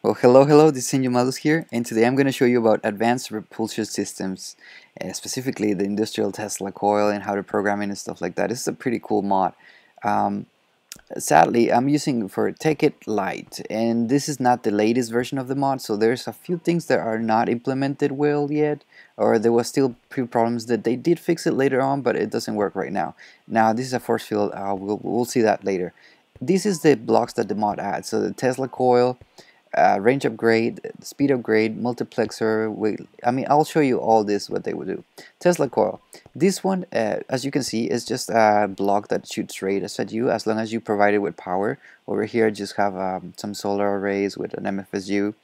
Well, hello, this is Malus here, and today I'm going to show you about advanced repulsion systems, specifically the industrial Tesla coil and how to program it and stuff like that. This is a pretty cool mod. Um, Sadly, I'm using for Take It Lite, and this is not the latest version of the mod, so there's a few things that are not implemented well yet, or there was still few problems that they did fix it later on, but it doesn't work right now. Now, this is a force field, we'll see that later. This is the blocks that the mod adds, so the Tesla coil, range upgrade, speed upgrade, multiplexer. I'll show you all this what they would do. Tesla coil. This one, as you can see, is just a block that shoots radius at you as long as you provide it with power. Over here, I just have some solar arrays with an MFSU.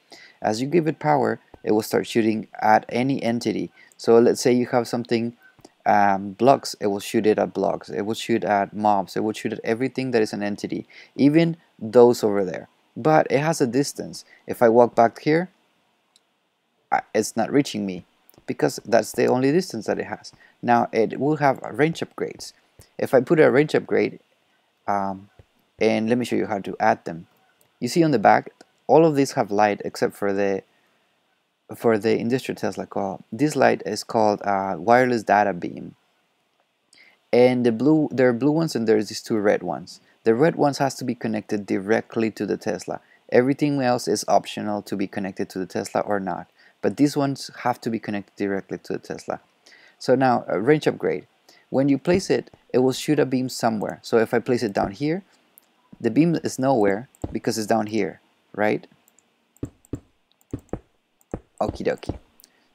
As you give it power, it will start shooting at any entity. So let's say you have something blocks, it will shoot it at blocks. It will shoot at mobs. It will shoot at everything that is an entity, even those over there. But it has a distance. If I walk back here, it's not reaching me because that's the only distance that it has. Now it will have range upgrades. If I put a range upgrade, and let me show you how to add them. You see on the back, all of these have light except for the industrial Tesla coil. This light is called wireless data beam. And there are blue ones and there's these two red ones. The red ones has to be connected directly to the Tesla. Everything else is optional to be connected to the Tesla or not. But these ones have to be connected directly to the Tesla. So now, range upgrade. When you place it, it will shoot a beam somewhere. So if I place it down here, the beam is nowhere because it's down here, right? Okie dokie.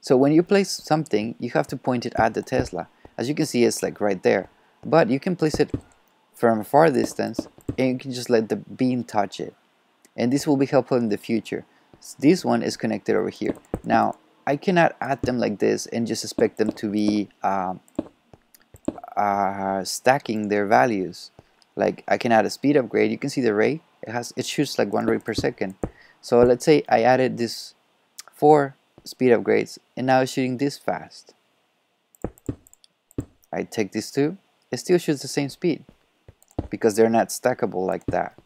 So when you place something, you have to point it at the Tesla. As you can see, it's like right there. But you can place it from a far distance and you can just let the beam touch it. And this will be helpful in the future. This one is connected over here. Now, I cannot add them like this and just expect them to be stacking their values. Like I can add a speed upgrade. You can see the ray. It shoots like 1 ray per second. So let's say I added this 4 speed upgrades and now it's shooting this fast. I take these 2. It still shoots the same speed because they're not stackable like that.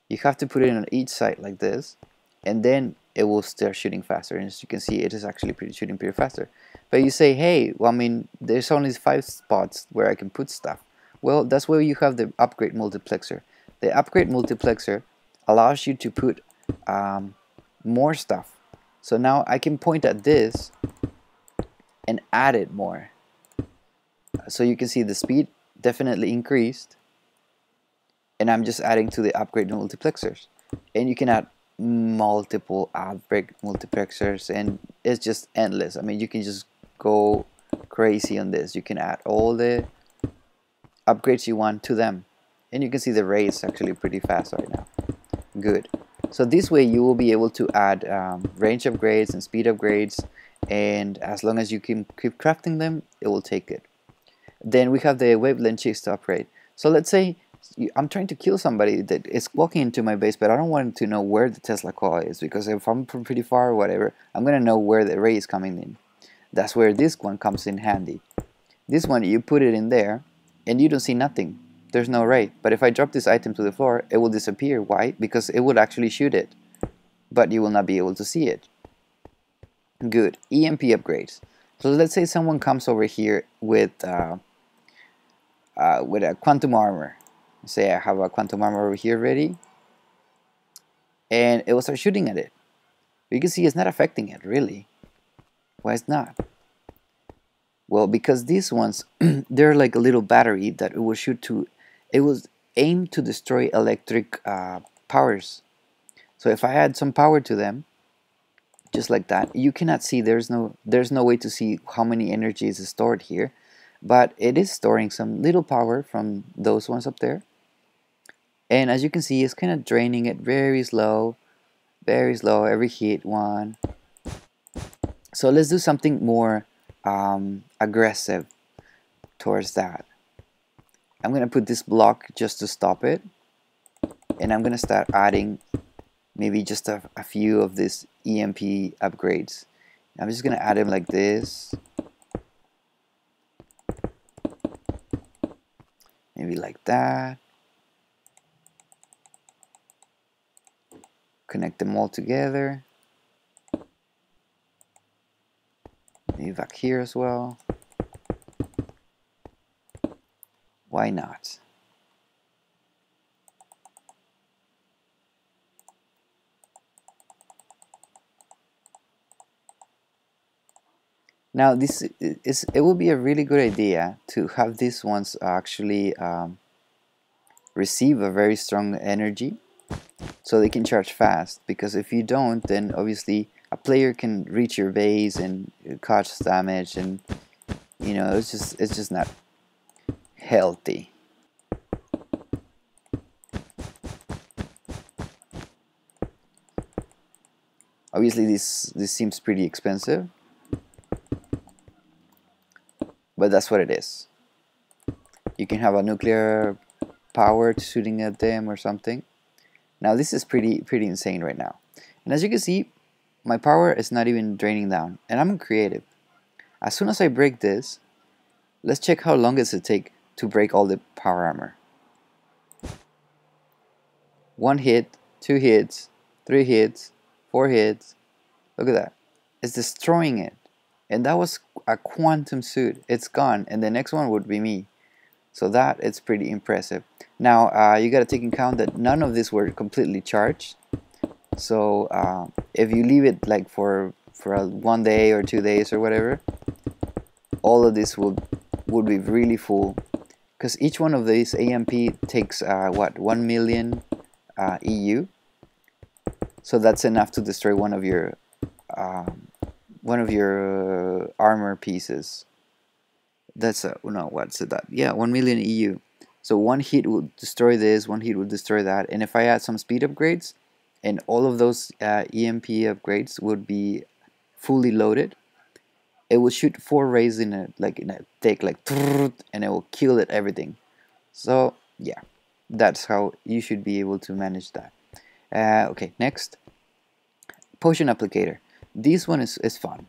You have to put it on each side like this, and then it will start shooting faster. And as you can see, it is actually shooting pretty faster. But you say, hey, well, there's only 5 spots where I can put stuff. Well, that's where you have the upgrade multiplexer. The upgrade multiplexer allows you to put more stuff. So now I can point at this and add it more. So you can see the speed definitely increased, and I'm just adding to the upgrade multiplexers. And you can add multiple upgrade multiplexers, and it's just endless. You can just go crazy on this. You can add all the upgrades you want to them, and you can see the ray is actually pretty fast right now. Good. So this way you will be able to add range upgrades and speed upgrades, and as long as you can keep crafting them, it will take it. Then we have the wavelength chase upgrade. So let's say I'm trying to kill somebody that is walking into my base, but I don't want to know where the Tesla coil is, because if I'm from pretty far or whatever, I'm gonna know where the ray is coming in. That's where this one comes in handy. This one, you put it in there and you don't see nothing. There's no ray. But if I drop this item to the floor, it will disappear. Why? Because it would actually shoot it, but you will not be able to see it. Good. EMP upgrades. So let's say someone comes over here with a quantum armor. Say I have a quantum armor over here ready, and it will start shooting at it. You can see it's not affecting it really. Why it's not? Well, because these ones, they're like a little battery that it will shoot to. It was aimed to destroy electric powers. So if I add some power to them, just like that, you cannot see. There's no way to see how many energy is stored here, but it is storing some little power from those ones up there. And as you can see, it's kind of draining it very slow every hit one. So let's do something more aggressive towards that. I'm gonna put this block just to stop it, and I'm gonna start adding maybe just a few of these EMP upgrades. I'm just gonna add them like this, maybe like that. Connect them all together. Maybe back here as well. Why not? Now it will be a really good idea to have these ones actually receive a very strong energy so they can charge fast, because if you don't, then obviously a player can reach your base and cause damage, and you know, it's just not healthy. Obviously this seems pretty expensive, but that's what it is. You can have a nuclear power shooting at them or something. Now this is pretty insane right now. And as you can see, my power is not even draining down, and I'm creative. As soon as I break this, let's check how long does it take to break all the power armor. 1 hit, 2 hits, 3 hits, 4 hits. Look at that. It's destroying it. And that was a quantum suit. It's gone, and the next one would be me. So that is pretty impressive. Now you gotta take into account that none of these were completely charged. So if you leave it like for 1 day or 2 days or whatever, all of this would be really full, because each one of these AMP takes what, 1 million EU. So that's enough to destroy one of your armor pieces. That's no, what's that? Yeah, 1 million EU. So one hit would destroy this, one hit would destroy that, and if I add some speed upgrades, and all of those EMP upgrades would be fully loaded, it will shoot 4 rays in a thick, like, and it will kill it everything. So yeah, that's how you should be able to manage that. Okay, next, potion applicator. This one is fun.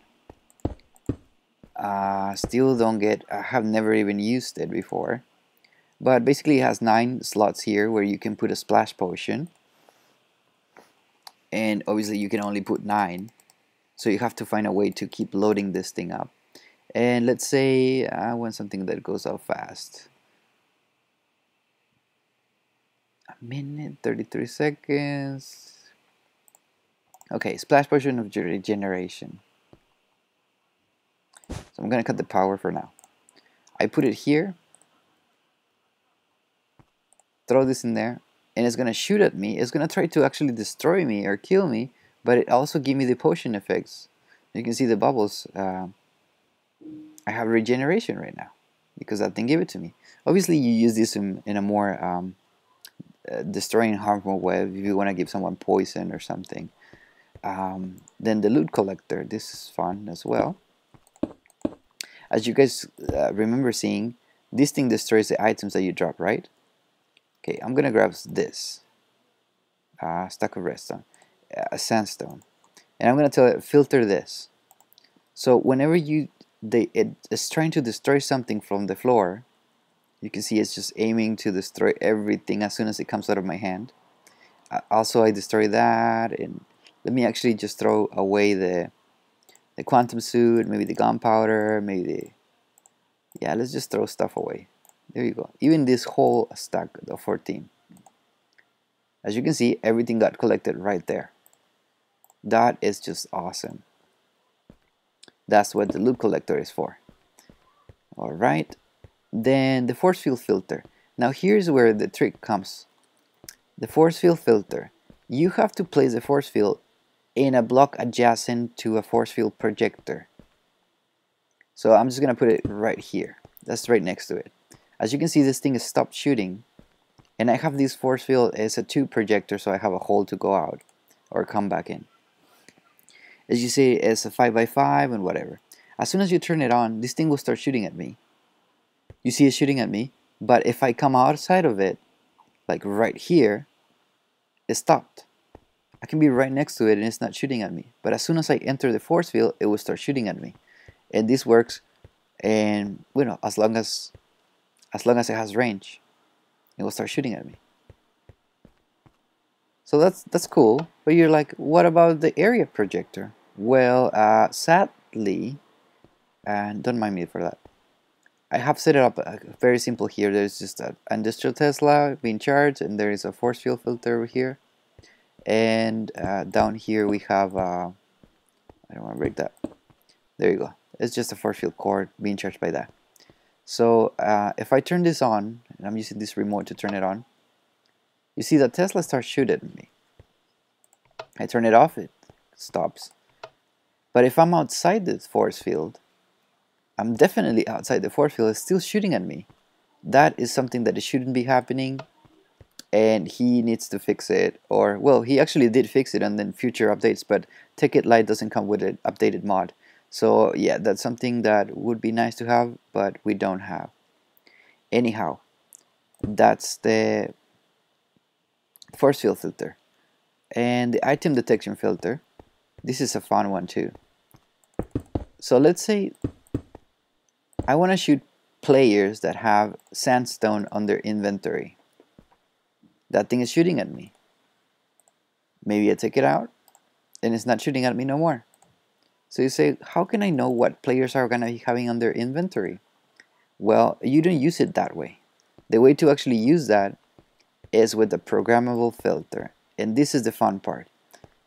Still don't get, I have never even used it before, but basically it has 9 slots here where you can put a splash potion, and obviously you can only put 9, so you have to find a way to keep loading this thing up. And let's say I want something that goes out fast. 1 minute 33 seconds. Okay, splash potion of regeneration. So I'm gonna cut the power for now. I put it here, throw this in there, and it's gonna shoot at me. It's gonna try to actually destroy me or kill me, but it also give me the potion effects. You can see the bubbles. I have regeneration right now because that thing gave it to me. Obviously you use this in a more destroying harmful way if you want to give someone poison or something. Then the loot collector, this is fun as well. As you guys remember seeing, this thing destroys the items that you drop, right? Okay, I'm gonna grab this stack of redstone, a sandstone, and I'm gonna tell it filter this. So whenever it is trying to destroy something from the floor, you can see it's just aiming to destroy everything as soon as it comes out of my hand. Also, I destroy that, and let me actually just throw away the quantum suit, maybe the gunpowder, maybe yeah, let's just throw stuff away. There you go. Even this whole stack of 14. As you can see, everything got collected right there. That is just awesome. That's what the loot collector is for. Alright. Then the force field filter. Now here's where the trick comes. The force field filter. You have to place the force field in a block adjacent to a force field projector. So I'm just gonna put it right here. That's right next to it. As you can see, this thing has stopped shooting, and I have this force field as a 2 projector, so I have a hole to go out or come back in. As you see, it's a 5x5 and whatever. As soon as you turn it on, this thing will start shooting at me. You see it shooting at me, but if I come outside of it, like right here, it stopped. I can be right next to it and it's not shooting at me. But as soon as I enter the force field, it will start shooting at me. And this works, and you know, as long as it has range, it will start shooting at me. So that's cool. But you're like, what about the area projector? Well, sadly, and don't mind me for that. I have set it up very simple here. There's just an industrial Tesla being charged, and there is a force field filter over here. And down here we have, I don't want to break that. There you go. It's just a force field cord being charged by that. So if I turn this on, and I'm using this remote to turn it on, you see that Tesla starts shooting at me. I turn it off, it stops. But if I'm outside this force field, I'm definitely outside the force field, it's still shooting at me. That is something that it shouldn't be happening, and he needs to fix it. Or, well, he actually did fix it and then future updates, but Ticket Light doesn't come with an updated mod. So yeah, that's something that would be nice to have, but we don't have. Anyhow, that's the force field filter. And the item detection filter, this is a fun one too. So let's say I want to shoot players that have sandstone on their inventory. That thing is shooting at me. Maybe I take it out and it's not shooting at me no more. So you say, how can I know what players are gonna be having on their inventory? Well, you don't use it that way. The way to actually use that is with the programmable filter. And this is the fun part.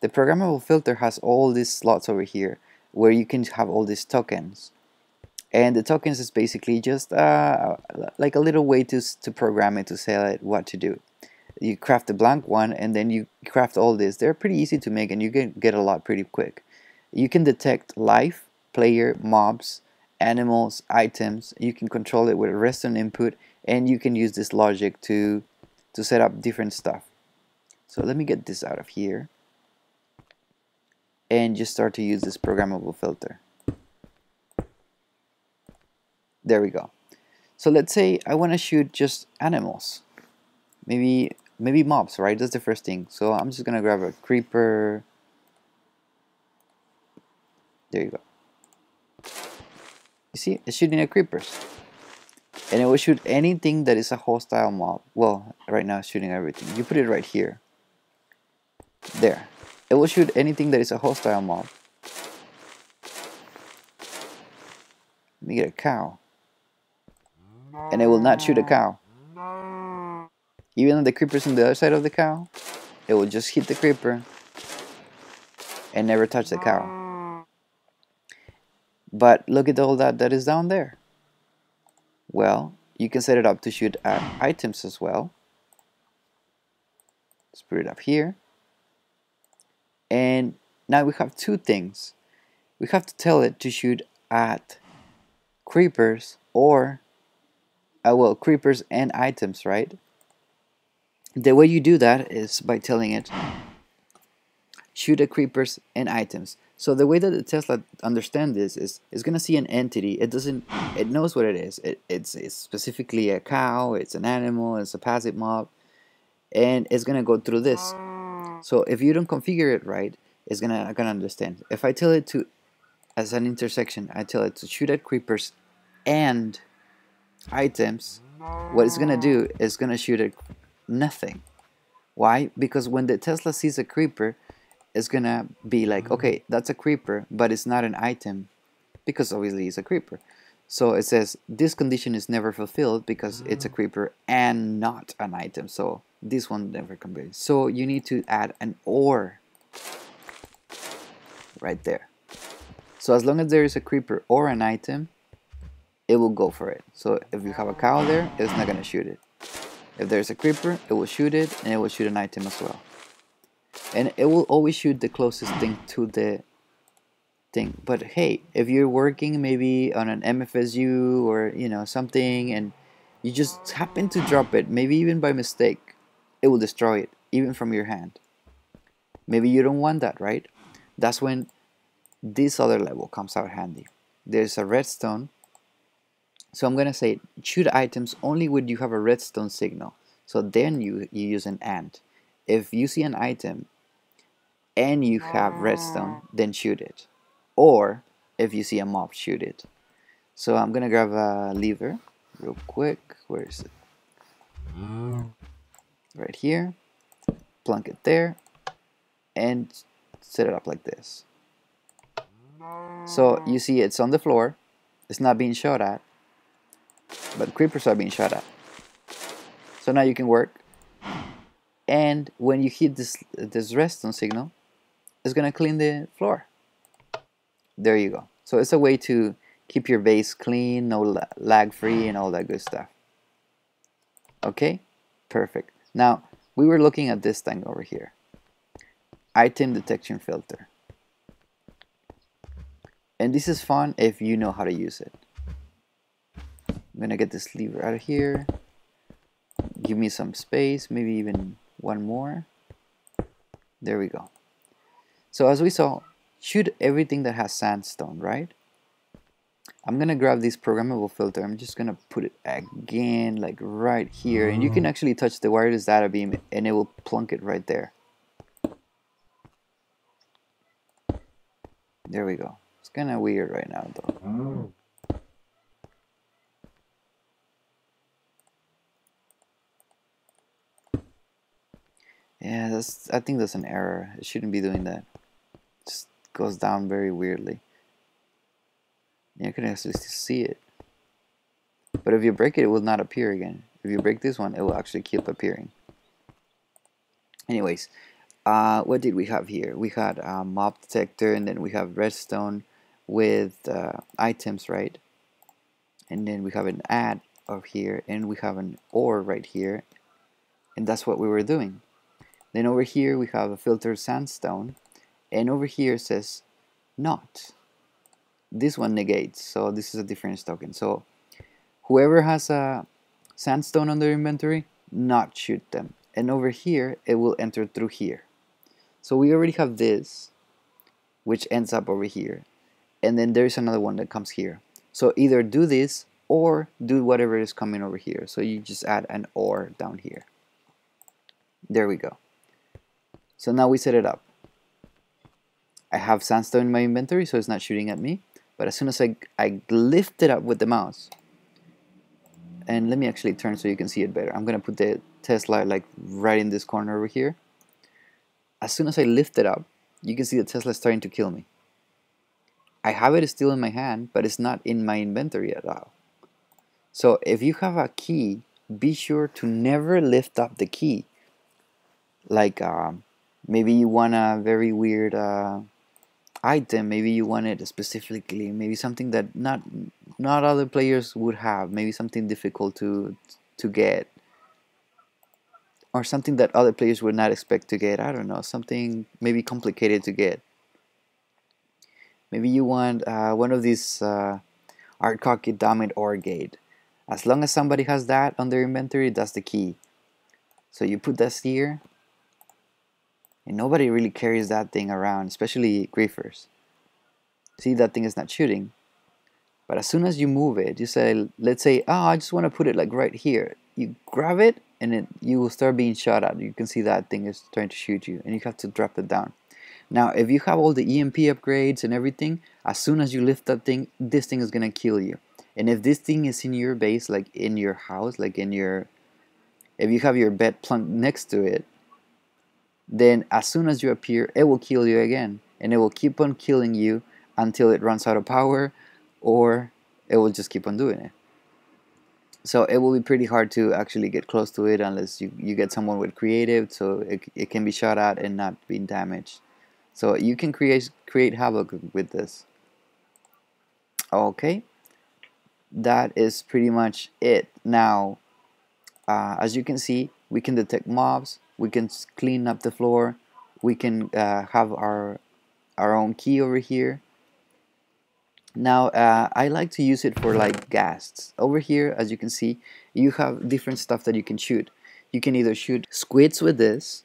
The programmable filter has all these slots over here where you can have all these tokens. And the tokens is basically just like a little way to program it, to say it what to do. You craft a blank one and then you craft all this. They're pretty easy to make and you can get a lot pretty quick. You can detect life, player, mobs, animals, items. You can control it with a redstone input, and you can use this logic to set up different stuff. So let me get this out of here and just start to use this programmable filter. There we go. So let's say I want to shoot just animals. Maybe mobs, right? That's the first thing. So I'm just gonna grab a creeper. There you go. You see, it's shooting at creepers. And it will shoot anything that is a hostile mob. Well, right now it's shooting everything. You put it right here. There. It will shoot anything that is a hostile mob. Let me get a cow. And it will not shoot a cow. Even though the creeper's on the other side of the cow, it will just hit the creeper and never touch the cow. But look at all that is down there. Well, you can set it up to shoot at items as well. Let's put it up here. And now we have two things. We have to tell it to shoot at creepers or, well, creepers and items, right? The way you do that is by telling it shoot at creepers and items. So the way that the Tesla understands this is it's gonna see an entity. It knows what it is. It's specifically a cow, it's an animal, it's a passive mob, and it's gonna go through this. So if you don't configure it right, it's gonna understand. If I tell it to, as an intersection, I tell it to shoot at creepers and items, what it's gonna do is gonna shoot at nothing. Why? Because when the Tesla sees a creeper, it's gonna be like, okay, that's a creeper, but it's not an item, because obviously it's a creeper. So it says this condition is never fulfilled because it's a creeper and not an item. So this one never can be. So you need to add an or right there. So as long as there is a creeper or an item, it will go for it. So if you have a cow there, it's not gonna shoot it. If there's a creeper, it will shoot it, and it will shoot an item as well. And it will always shoot the closest thing to the thing. But hey, if you're working maybe on an MFSU or something, and you just happen to drop it, maybe even by mistake, it will destroy it, even from your hand. Maybe you don't want that, right? That's when this other level comes out handy. There's a redstone. So I'm gonna say shoot items only when you have a redstone signal. So then you use an AND. If you see an item and you have redstone, then shoot it. Or if you see a mob, shoot it. So I'm gonna grab a lever real quick. Where is it? Right here. plunk it there and set it up like this. So you see it's on the floor, it's not being shot at, but creepers are being shot at. So now you can work, and when you hit this redstone signal, it's gonna clean the floor. There you go. So it's a way to keep your base clean, no lag free, and all that good stuff. Okay, perfect. Now we were looking at this thing over here, item detection filter, and this is fun if you know how to use it. I'm gonna get this lever out of here, give me some space, maybe even one more. There we go. So as we saw, shoot everything that has sandstone, right? I'm gonna grab this programmable filter. I'm just gonna put it again, like right here, and you can actually touch the wireless data beam and it will plunk it right there. There we go. It's kind of weird right now though. Yeah, I think that's an error. It shouldn't be doing that. It just goes down very weirdly. You can actually see it. But if you break it, it will not appear again. If you break this one, it will actually keep appearing. Anyways, what did we have here? We had a mob detector, and then we have redstone with items, right? And then we have an add over here, and we have an ore right here. And that's what we were doing. Then over here, we have a filter sandstone, and over here it says not. This one negates, so this is a difference token. So whoever has a sandstone on their inventory, not shoot them. And over here, it will enter through here. So we already have this, which ends up over here. And then there's another one that comes here. So either do this or do whatever is coming over here. So you just add an OR down here. There we go. So now we set it up. I have sandstone in my inventory, so it's not shooting at me. But as soon as I lift it up with the mouse, and let me actually turn so you can see it better. I'm gonna put the Tesla like right in this corner over here. As soon as I lift it up, you can see the Tesla starting to kill me. I have it still in my hand, but it's not in my inventory at all. So if you have a key, be sure to never lift up the key. Like maybe you want a very weird item, maybe you want it specifically, maybe something that not other players would have, maybe something difficult to get, or something that other players would not expect to get. I don't know, something maybe complicated to get. Maybe you want one of these art cocky dominant OR gate. As long as somebody has that on their inventory, that's the key. So you put this here, and nobody really carries that thing around, especially griefers. See, that thing is not shooting. But as soon as you move it, you say, let's say, oh, I just want to put it like right here. You grab it, and you will start being shot at. You can see that thing is trying to shoot you, and you have to drop it down. Now, if you have all the EMP upgrades and everything, as soon as you lift that thing, this thing is going to kill you. And if this thing is in your base, like in your house, like in your, if you have your bed plunked next to it, then as soon as you appear, it will kill you again, and it will keep on killing you until it runs out of power, or it will just keep on doing it. So it will be pretty hard to actually get close to it unless you get someone with creative, so it can be shot at and not be damaged. So you can create havoc with this. Okay, that is pretty much it. Now, as you can see, we can detect mobs, we can clean up the floor, we can have our own key over here. Now I like to use it for like ghasts. Over here, as you can see, you have different stuff that you can shoot. You can either shoot squids with this,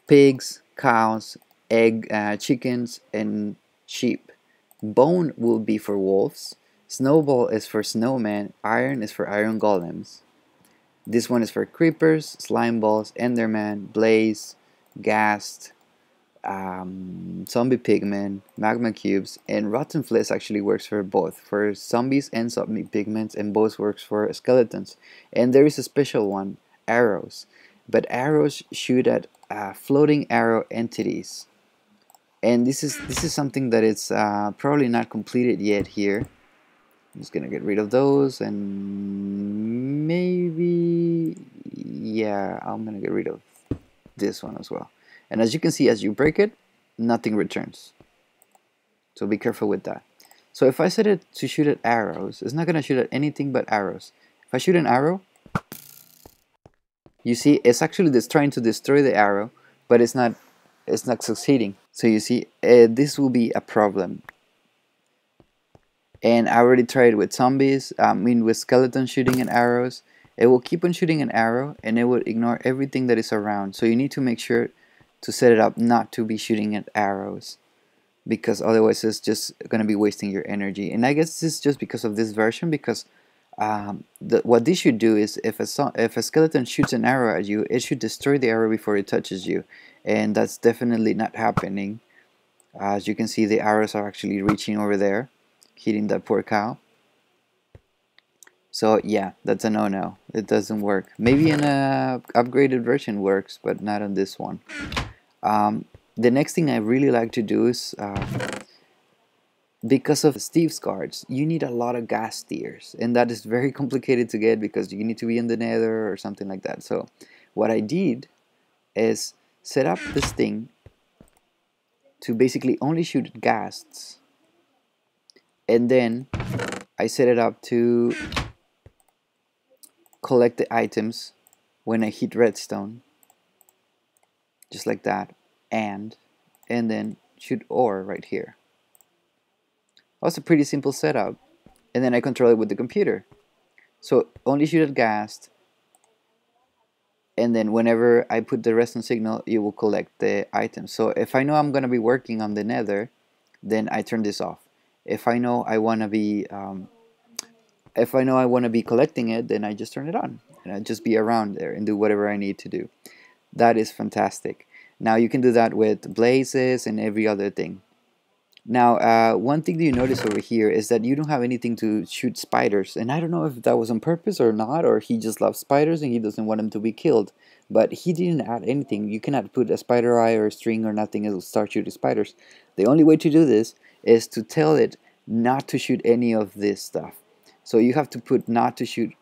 pigs, cows, chickens, and sheep. Bone will be for wolves. Snowball is for snowmen. Iron is for iron golems. This one is for creepers, slime balls, enderman, blaze, ghast, zombie pigmen, magma cubes, and rotten flesh actually works for both, for zombies and zombie pigments, and both works for skeletons. And there is a special one, arrows. but arrows shoot at floating arrow entities. And this is something that it's probably not completed yet here. I'm just gonna get rid of those, and maybe, yeah, I'm gonna get rid of this one as well. And as you can see, as you break it, nothing returns. So be careful with that. So if I set it to shoot at arrows, it's not gonna shoot at anything but arrows. If I shoot an arrow, you see it's actually just trying to destroy the arrow, but it's not succeeding. So you see, this will be a problem. And I already tried with zombies, with skeletons shooting at arrows. It will keep on shooting an arrow and it will ignore everything that is around. So you need to make sure to set it up not to be shooting at arrows, because otherwise it's just going to be wasting your energy. And I guess this is just because of this version, because what this should do is if a skeleton shoots an arrow at you, it should destroy the arrow before it touches you. And that's definitely not happening. As you can see, the arrows are actually reaching over there, hitting that poor cow. So yeah, that's a no-no. It doesn't work. Maybe in a upgraded version works, but not on this one. The next thing I really like to do is, because of Steve's cards, you need a lot of gas tiers, and that is very complicated to get because you need to be in the nether or something like that. So what I did is set up this thing to basically only shoot at ghasts, and then I set it up to collect the items when I hit redstone, just like that, and then shoot ore right here. Also pretty simple setup, and then I control it with the computer. So only shoot at ghast, and then whenever I put the redstone signal, you will collect the items. So if I know I'm gonna be working on the nether, then I turn this off. If I know I wanna be collecting it, then I just turn it on, and I just be around there and do whatever I need to do. That is fantastic. Now you can do that with blazes and every other thing. Now, one thing that you notice over here is that you don't have anything to shoot spiders, and I don't know if that was on purpose or not, or he just loves spiders and he doesn't want them to be killed, but he didn't add anything. You cannot put a spider eye or a string or nothing, it will start shooting spiders. The only way to do this is to tell it not to shoot any of this stuff. So you have to put not to shoot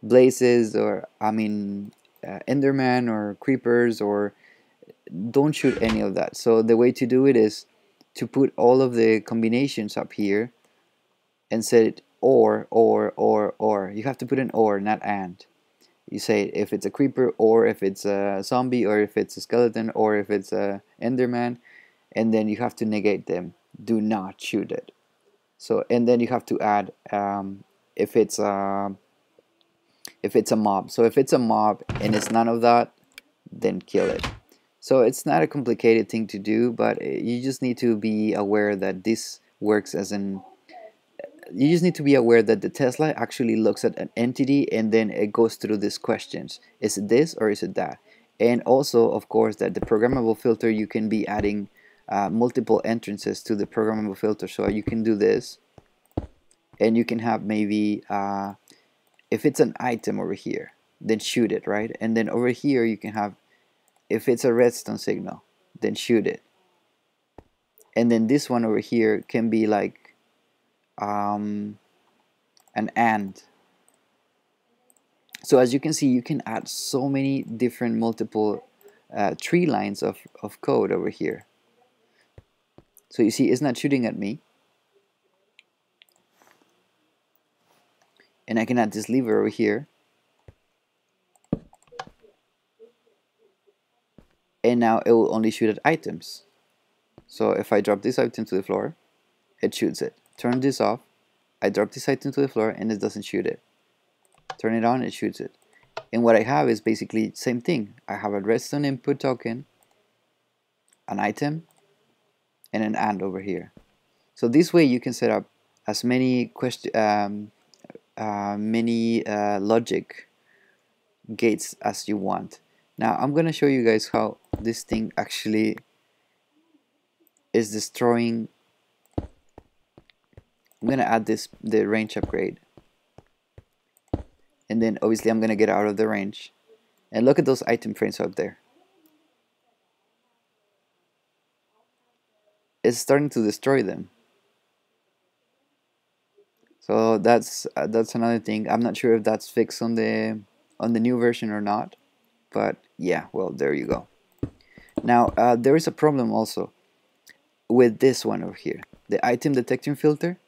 blazes, or Enderman or creepers, or don't shoot any of that. So the way to do it is to put all of the combinations up here and set it or. You have to put an or, not and. You say if it's a creeper, or if it's a zombie, or if it's a skeleton, or if it's a Enderman, and then you have to negate them. Do not shoot it. So, and then you have to add if it's a mob. So if it's a mob and it's none of that, then kill it. So it's not a complicated thing to do, but you just need to be aware that this works as an... You just need to be aware that the Tesla actually looks at an entity and then it goes through these questions. Is it this or is it that? And also, of course, that the programmable filter, you can be adding multiple entrances to the programmable filter. So you can do this, and you can have maybe, if it's an item over here, then shoot it, right? And then over here you can have, if it's a redstone signal, then shoot it. And then this one over here can be like an AND. So as you can see, you can add so many different multiple tree lines of code over here. So you see, it's not shooting at me. And I can add this lever over here. And now it will only shoot at items. So if I drop this item to the floor, it shoots it. Turn this off, I drop this item to the floor and it doesn't shoot it. Turn it on, it shoots it. And what I have is basically same thing. I have a redstone input token, an item, and an AND over here. So this way you can set up as many logic gates as you want. Now I'm gonna show you guys how this thing actually is destroying. I'm gonna add the range upgrade, and then obviously I'm gonna get out of the range, And look at those item frames up there. It's starting to destroy them. So that's another thing. I'm not sure if that's fixed on the new version or not, but yeah, well, there you go. Now there is a problem also with this one over here, the item detection filter.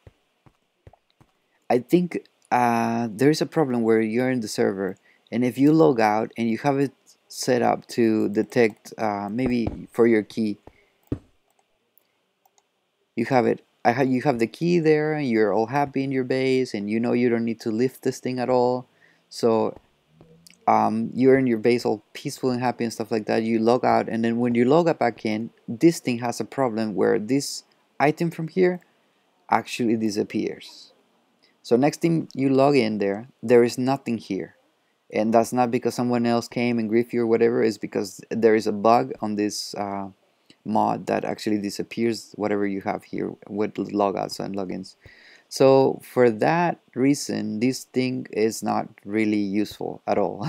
I think there is a problem where you're in the server, and if you log out and you have it set up to detect maybe for your key, you have it. You have the key there, and you're all happy in your base, and you know you don't need to lift this thing at all. So you're in your base all peaceful and happy and stuff like that. You log out, and then when you log up back in, this thing has a problem where this item from here actually disappears. So next time you log in there is nothing here. And that's not because someone else came and griefed you or whatever. It's because there is a bug on this mod that actually disappears whatever you have here with logouts and logins. So for that reason, this thing is not really useful at all.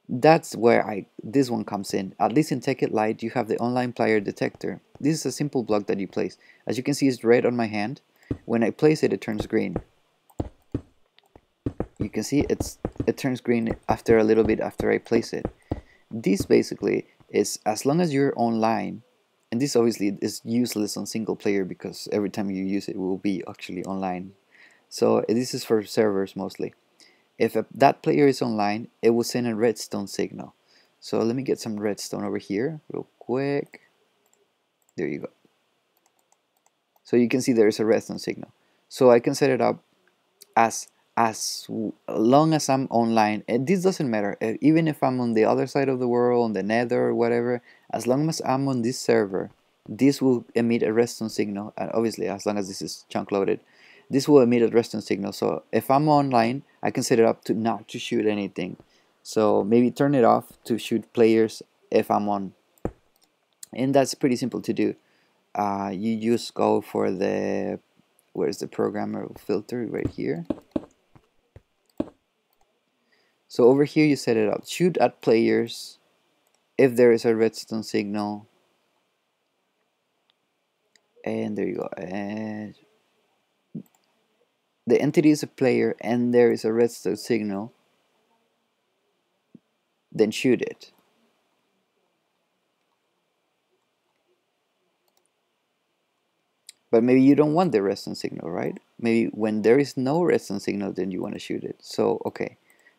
That's where this one comes in. At least in Take It Lite, you have the online player detector. This is a simple block that you place. As you can see, it's red on my hand. When I place it, it turns green. You can see it turns green after a little bit after I place it. This basically is as long as you're online, and this obviously is useless on single player because every time you use it will be actually online. So this is for servers mostly. If that player is online, it will send a redstone signal. So let me get some redstone over here real quick. There you go. So you can see there is a redstone signal. So I can set it up as long as I'm online, and this doesn't matter, even if I'm on the other side of the world, on the nether or whatever, as long as I'm on this server, this will emit a redstone signal, and obviously as long as this is chunk loaded, this will emit a redstone signal. So if I'm online, I can set it up to not to shoot anything. So maybe turn it off to shoot players if I'm on. And that's pretty simple to do. You just go for the, where's the programmable filter? Right here. So over here you set it up, shoot at players if there is a redstone signal, and there you go. And the entity is a player and there is a redstone signal, then shoot it. But maybe you don't want the redstone signal, right? Maybe when there is no redstone signal, then you want to shoot it. So okay,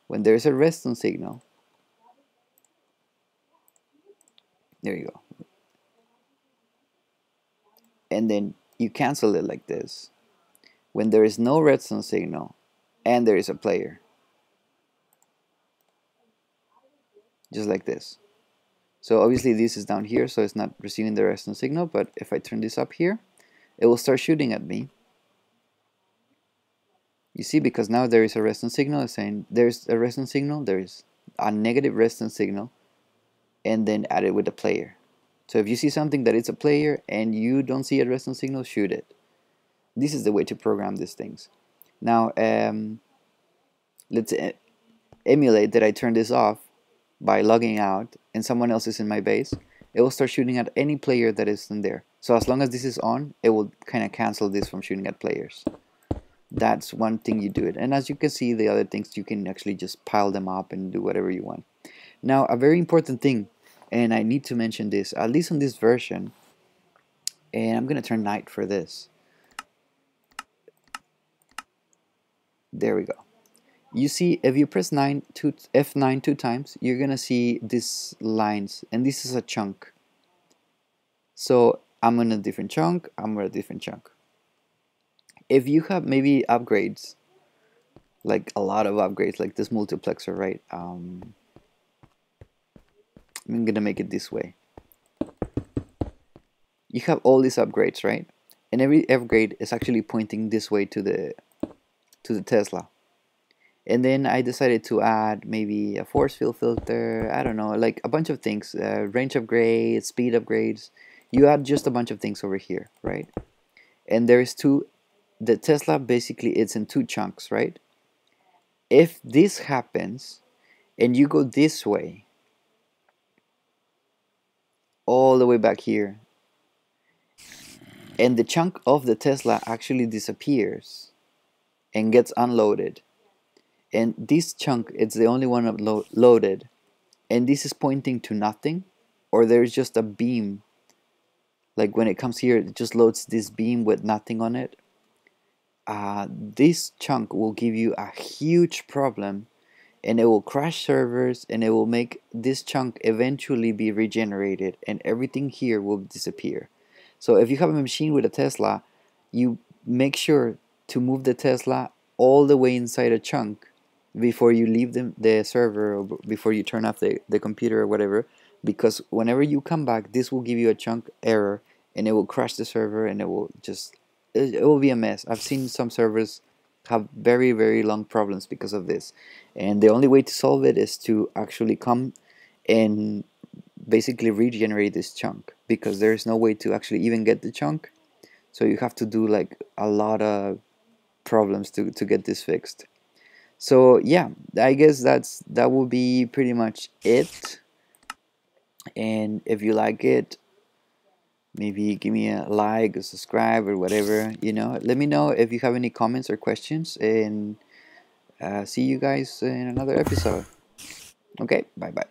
when there is a redstone signal, there you go, and then you cancel it like this. When there is no redstone signal and there is a player, just like this. So obviously this is down here, so it's not receiving the redstone signal, but if I turn this up here, it will start shooting at me. You see, because now there is a redstone signal, it's saying there's a redstone signal, there is a negative redstone signal, and then add it with a player. So if you see something that is a player and you don't see a redstone signal, shoot it. This is the way to program these things. Now let's emulate that I turn this off by logging out and someone else is in my base. It will start shooting at any player that is in there. So as long as this is on, it will kind of cancel this from shooting at players. That's one thing you do it. And as you can see, the other things, you can actually just pile them up and do whatever you want. Now, a very important thing, and I need to mention this, at least on this version, and I'm going to turn night for this. There we go. You see, if you press F9 two times, you're going to see these lines, and this is a chunk. So I'm on a different chunk, I'm on a different chunk. If you have maybe upgrades, like a lot of upgrades, like this multiplexer, right? I'm gonna make it this way. You have all these upgrades, right? And every upgrade is actually pointing this way to the Tesla. And then I decided to add maybe a force field filter, I don't know, like a bunch of things, range upgrades, speed upgrades. You add just a bunch of things over here, right? And there's two, the Tesla basically it's in two chunks, right? If this happens, and you go this way, all the way back here, and the chunk of the Tesla actually disappears and gets unloaded, and this chunk, it's the only one loaded, and this is pointing to nothing, or there's just a beam. Like when it comes here, it just loads this beam with nothing on it. This chunk will give you a huge problem, and it will crash servers, and it will make this chunk eventually be regenerated, and everything here will disappear. So if you have a machine with a Tesla, you make sure to move the Tesla all the way inside a chunk before you leave the server, or before you turn off the computer or whatever, because whenever you come back, this will give you a chunk error, and it will crash the server, and it will be a mess. I've seen some servers have very, very long problems because of this, and the only way to solve it is to actually come and basically regenerate this chunk, because there is no way to actually even get the chunk. So you have to do like a lot of problems to get this fixed. So yeah, I guess that will be pretty much it. And if you like it, maybe give me a like, a subscribe, or whatever, let me know if you have any comments or questions, and see you guys in another episode. Okay, bye bye.